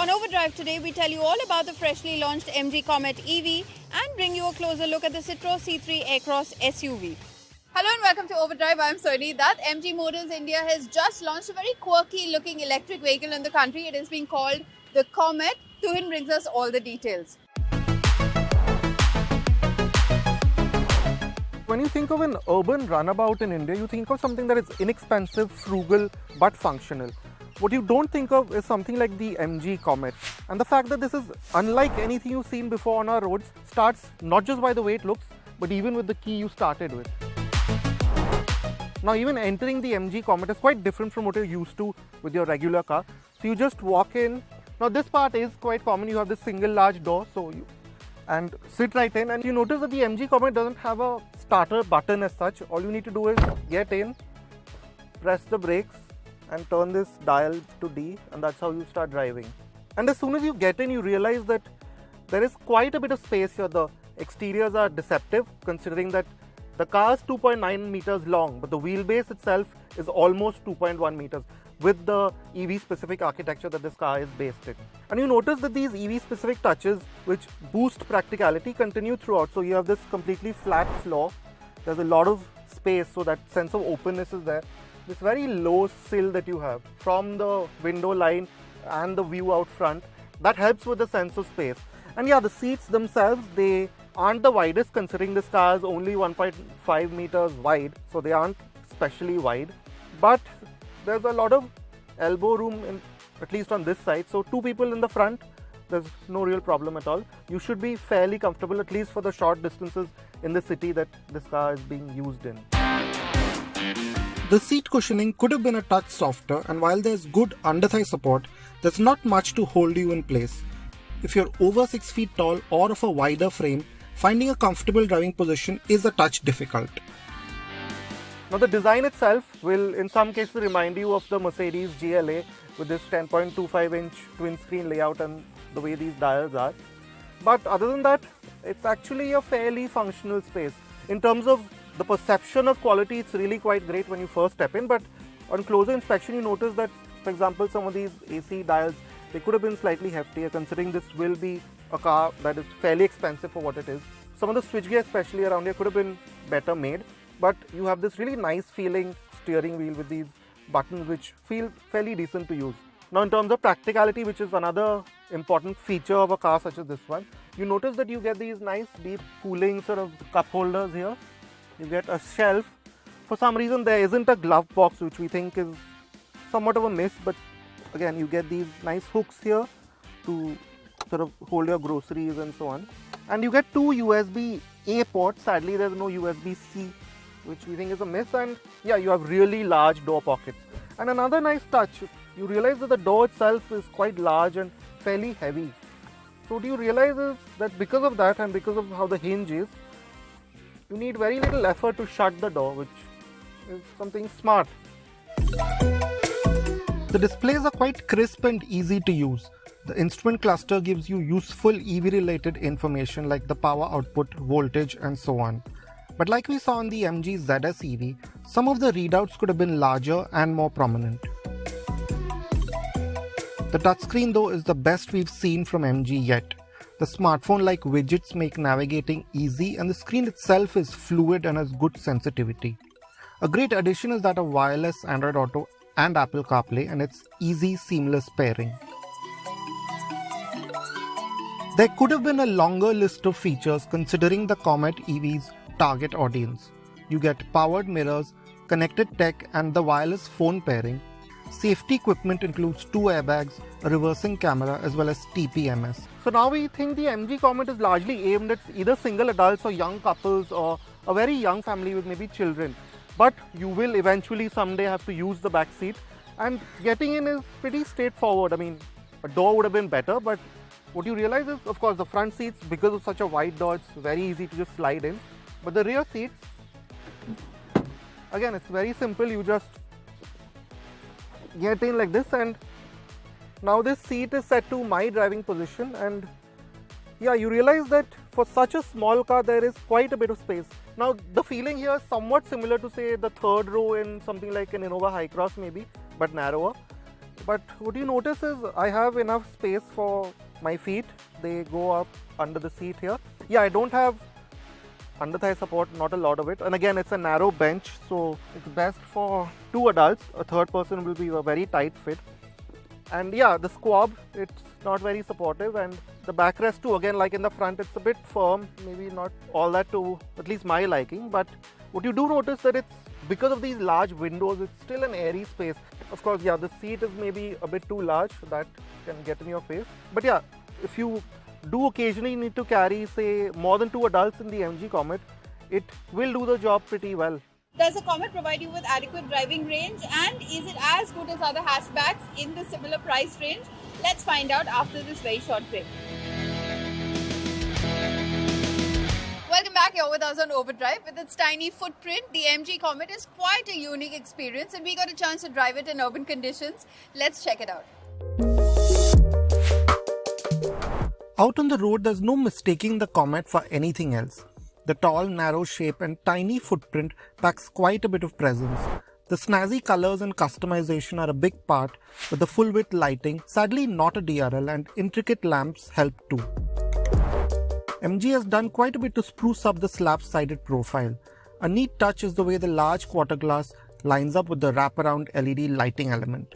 On Overdrive today, we tell you all about the freshly launched MG Comet EV and bring you a closer look at the Citroën C3 Aircross SUV. Hello and welcome to Overdrive. I'm Soini Dutt. MG Motors India has just launched a very quirky looking electric vehicle in the country. It is being called the Comet. Tuhin brings us all the details. When you think of an urban runabout in India, you think of something that is inexpensive, frugal, but functional. What you don't think of is something like the MG Comet. And the fact that this is unlike anything you've seen before on our roads starts not just by the way it looks, but even with the key you started with. Now, even entering the MG Comet is quite different from what you're used to with your regular car. So you just walk in. Now, this part is quite common. You have this single large door, and sit right in, and you notice that the MG Comet doesn't have a starter button as such. All you need to do is get in, press the brakes and turn this dial to D, and that's how you start driving. And as soon as you get in, you realize that there is quite a bit of space here. The exteriors are deceptive considering that the car is 2.9 meters long, but the wheelbase itself is almost 2.1 meters with the EV specific architecture that this car is based in. And you notice that these EV specific touches which boost practicality continue throughout. So you have this completely flat floor, there's a lot of space, so that sense of openness is there. This very low sill that you have from the window line and the view out front, that helps with the sense of space. And yeah, the seats themselves, they aren't the widest considering this car is only 1.5 meters wide, so they aren't especially wide, but there's a lot of elbow room at least on this side. So two people in the front, there's no real problem at all. You should be fairly comfortable, at least for the short distances in the city that this car is being used in. The seat cushioning could have been a touch softer, and while there's good underthigh support, there's not much to hold you in place. If you're over 6 feet tall or of a wider frame, finding a comfortable driving position is a touch difficult. Now, the design itself will in some cases remind you of the Mercedes GLA with this 10.25-inch twin screen layout and the way these dials are. But other than that, it's actually a fairly functional space. In terms of the perception of quality, it's really quite great when you first step in, but on closer inspection you notice that, for example, some of these AC dials, they could have been slightly heftier considering this will be a car that is fairly expensive for what it is. Some of the switchgear especially around here could have been better made, but you have this really nice feeling steering wheel with these buttons which feel fairly decent to use. Now, in terms of practicality, which is another important feature of a car such as this one, you notice that you get these nice deep cooling sort of cup holders here. You get a shelf. For some reason there isn't a glove box, which we think is somewhat of a miss, but again you get these nice hooks here to sort of hold your groceries and so on. And you get two USB-A ports. Sadly there's no USB-C, which we think is a miss, and yeah, you have really large door pockets. And another nice touch, you realize that the door itself is quite large and fairly heavy. So what you realize is that because of that and because of how the hinge is, you need very little effort to shut the door, which is something smart. The displays are quite crisp and easy to use. The instrument cluster gives you useful EV related information like the power output, voltage and so on. But like we saw on the MG ZS EV, some of the readouts could have been larger and more prominent. The touchscreen though is the best we've seen from MG yet. The smartphone-like widgets make navigating easy, and the screen itself is fluid and has good sensitivity. A great addition is that of wireless Android Auto and Apple CarPlay and its easy seamless pairing. There could have been a longer list of features considering the Comet EV's target audience. You get powered mirrors, connected tech and the wireless phone pairing. Safety equipment includes 2 airbags, a reversing camera as well as TPMS. So now we think the MG Comet is largely aimed at either single adults or young couples or a very young family with maybe children. But you will eventually someday have to use the back seat, and getting in is pretty straightforward. I mean, a door would have been better, but what you realize is, of course, the front seats, because of such a wide door, it's very easy to just slide in. But the rear seats, again, it's very simple. You just get in like this, and now this seat is set to my driving position, and yeah, you realize that for such a small car there is quite a bit of space. Now the feeling here is somewhat similar to say the third row in something like an Innova Hycross maybe, but narrower. But what you notice is I have enough space for my feet. They go up under the seat here. Yeah, I don't have under thigh support, not a lot of it. And again, it's a narrow bench, so it's best for 2 adults. A third person will be a very tight fit. And yeah, the squab, it's not very supportive, and the backrest too, again, like in the front, it's a bit firm, maybe not all that to at least my liking. But what you do notice that it's, because of these large windows, it's still an airy space. Of course, yeah, the seat is maybe a bit too large, so that can get in your face. But yeah, if you do occasionally need to carry, say, more than 2 adults in the MG Comet, it will do the job pretty well. Does the Comet provide you with adequate driving range, and is it as good as other hatchbacks in the similar price range? Let's find out after this very short break. Welcome back. You're with us on Overdrive. With its tiny footprint, the MG Comet is quite a unique experience, and we got a chance to drive it in urban conditions. Let's check it out. Out on the road, there's no mistaking the Comet for anything else. The tall, narrow shape and tiny footprint packs quite a bit of presence. The snazzy colors and customization are a big part, but the full-width lighting, sadly not a DRL, and intricate lamps help too. MG has done quite a bit to spruce up the slab-sided profile. A neat touch is the way the large quarter glass lines up with the wraparound LED lighting element.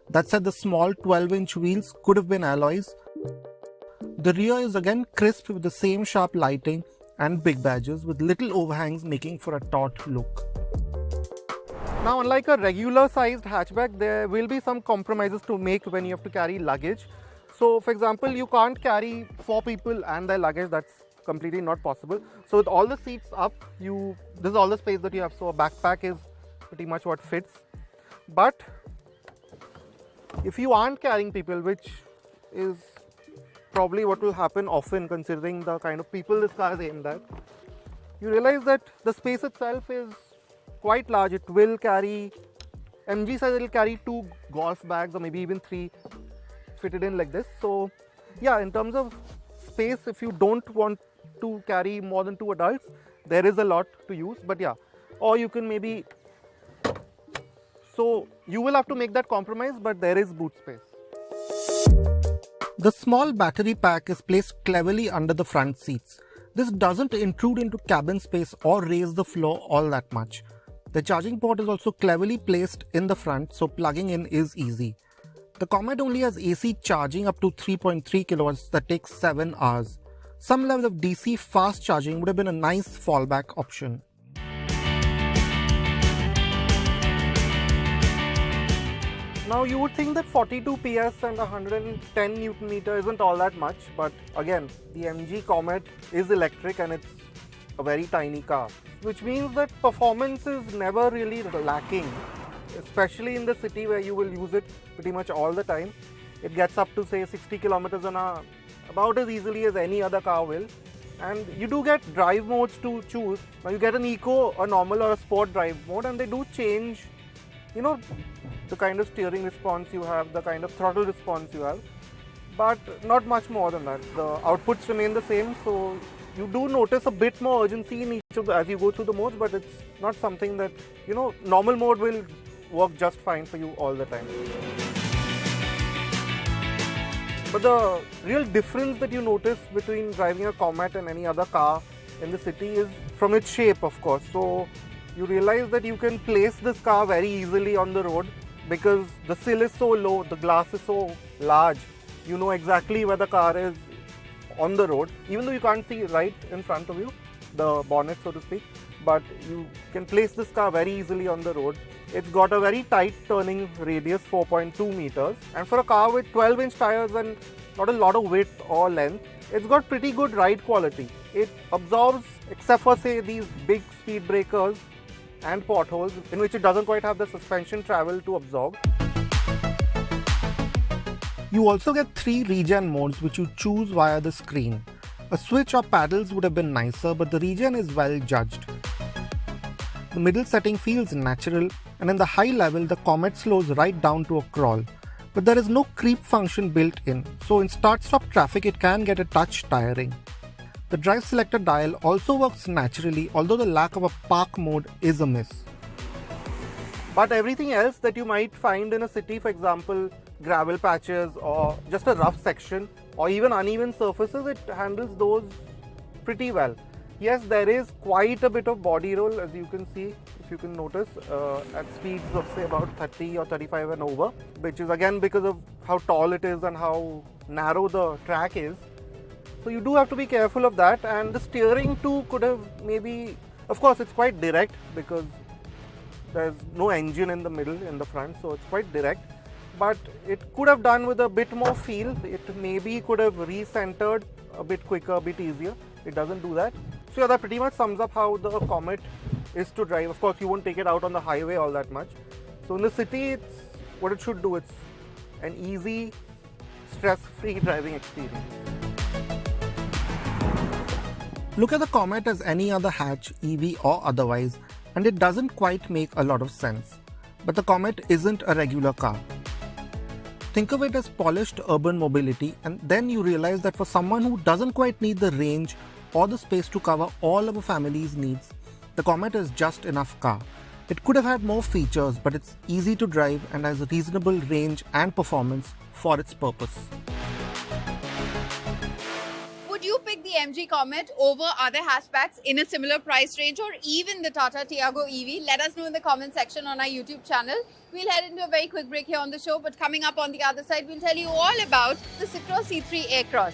That said, the small 12-inch wheels could have been alloys. The rear is again crisp with the same sharp lighting and big badges with little overhangs making for a taut look. Now, unlike a regular sized hatchback, there will be some compromises to make when you have to carry luggage. So for example, you can't carry 4 people and their luggage, that's completely not possible. So with all the seats up, this is all the space that you have, so a backpack is pretty much what fits. But if you aren't carrying people, which is probably what will happen often considering the kind of people this car is aimed at, you realize that the space itself is quite large. It will carry, MG says it will carry 2 golf bags or maybe even 3 fitted in like this. So yeah, in terms of space, if you don't want to carry more than 2 adults, there is a lot to use. But yeah, or you can maybe, so you will have to make that compromise, but there is boot space. The small battery pack is placed cleverly under the front seats. This doesn't intrude into cabin space or raise the floor all that much. The charging port is also cleverly placed in the front, so plugging in is easy. The Comet only has AC charging up to 3.3 kilowatts that takes 7 hours. Some level of DC fast charging would have been a nice fallback option. Now you would think that 42 PS and 110 Newton meter isn't all that much, but again, the MG Comet is electric and it's a very tiny car, which means that performance is never really lacking, especially in the city where you will use it pretty much all the time. It gets up to say 60 kilometers an hour about as easily as any other car will. And you do get drive modes to choose. Now you get an eco, a normal or a sport drive mode, and they do change, you know, the kind of steering response you have, the kind of throttle response you have, but not much more than that. The outputs remain the same, so you do notice a bit more urgency in each of the, as you go through the modes, but it's not something that, you know, normal mode will work just fine for you all the time. But the real difference that you notice between driving a Comet and any other car in the city is from its shape, of course. So you realize that you can place this car very easily on the road because the sill is so low, the glass is so large. You know exactly where the car is on the road, even though you can't see right in front of you, the bonnet so to speak, but you can place this car very easily on the road. It's got a very tight turning radius, 4.2 meters, and for a car with 12-inch tires and not a lot of width or length, it's got pretty good ride quality. It absorbs, except for say these big speed breakers and potholes in which it doesn't quite have the suspension travel to absorb. You also get 3 regen modes which you choose via the screen. A switch or paddles would have been nicer, but the regen is well judged. The middle setting feels natural, and in the high level the Comet slows right down to a crawl. But there is no creep function built in, so in start-stop traffic it can get a touch tiring. The drive selector dial also works naturally, although the lack of a park mode is a miss. But everything else that you might find in a city, for example, gravel patches or just a rough section or even uneven surfaces, it handles those pretty well. Yes, there is quite a bit of body roll, as you can see, if you can notice, at speeds of say about 30 or 35 and over, which is again because of how tall it is and how narrow the track is. So you do have to be careful of that, and the steering too could have maybe, of course it's quite direct because there's no engine in the middle, in the front, so it's quite direct, but it could have done with a bit more feel. It maybe could have recentered a bit quicker, a bit easier. It doesn't do that. So yeah, that pretty much sums up how the Comet is to drive. Of course, you won't take it out on the highway all that much. So in the city, it's what it should do. It's an easy, stress-free driving experience. Look at the Comet as any other hatch, EV or otherwise, and it doesn't quite make a lot of sense. But the Comet isn't a regular car. Think of it as polished urban mobility, and then you realize that for someone who doesn't quite need the range or the space to cover all of a family's needs, the Comet is just enough car. It could have had more features, but it's easy to drive and has a reasonable range and performance for its purpose. Would you pick the MG Comet over other hatchbacks in a similar price range or even the Tata Tiago EV? Let us know in the comment section on our YouTube channel. We'll head into a very quick break here on the show, but coming up on the other side, we'll tell you all about the Citroën C3 Aircross.